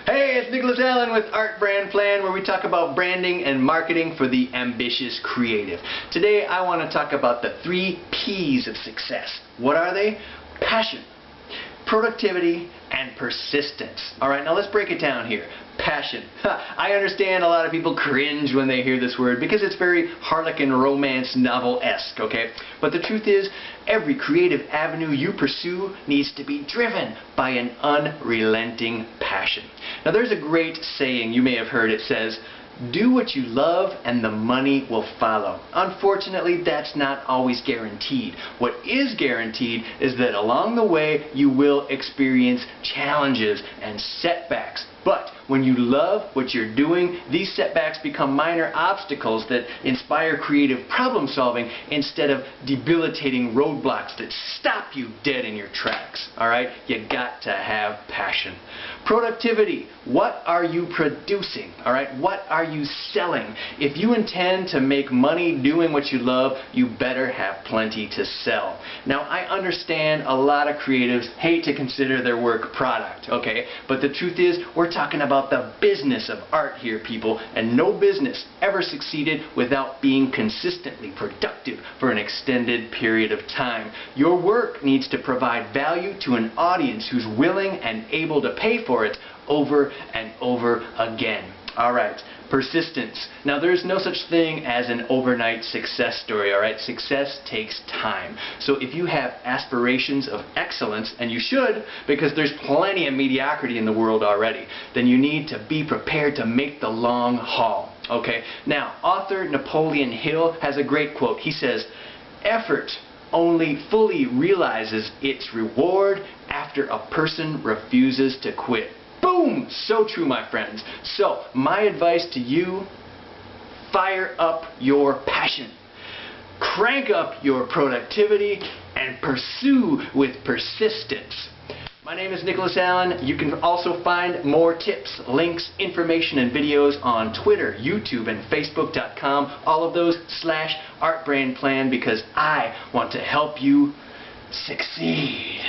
Hey, it's Nicholas Allen with Art Brand Plan, where we talk about branding and marketing for the ambitious creative. Today I want to talk about the 3 P's of success. What are they? Passion, productivity, and persistence. Alright, now let's break it down here. Passion. I understand a lot of people cringe when they hear this word because it's very Harlequin romance novel-esque, okay? But the truth is, every creative avenue you pursue needs to be driven by an unrelenting passion. Now there's a great saying, you may have heard it, says, "Do what you love and the money will follow." Unfortunately, that's not always guaranteed. What is guaranteed is that along the way you will experience challenges and setbacks. But when you love what you're doing, these setbacks become minor obstacles that inspire creative problem solving instead of debilitating roadblocks that stop you dead in your tracks. Alright? You got to have passion. Productivity. What are you producing? Alright? What are you selling? If you intend to make money doing what you love, you better have plenty to sell. Now, I understand a lot of creatives hate to consider their work product, okay? But the truth is, we're talking about the business of art here, people, and no business ever succeeded without being consistently productive for an extended period of time. Your work needs to provide value to an audience who's willing and able to pay for it over and over again. Alright, persistence. Now there's no such thing as an overnight success story, alright? Success takes time. So if you have aspirations of excellence, and you should, because there's plenty of mediocrity in the world already, then you need to be prepared to make the long haul, okay? Now, author Napoleon Hill has a great quote. He says, "Effort only fully realizes its reward after a person refuses to quit." Boom! So true, my friends. So, my advice to you, fire up your passion. Crank up your productivity and pursue with persistence. My name is Nicholas Allen. You can also find more tips, links, information, and videos on Twitter, YouTube, and Facebook.com. All of those /ArtBrandPlan, because I want to help you succeed.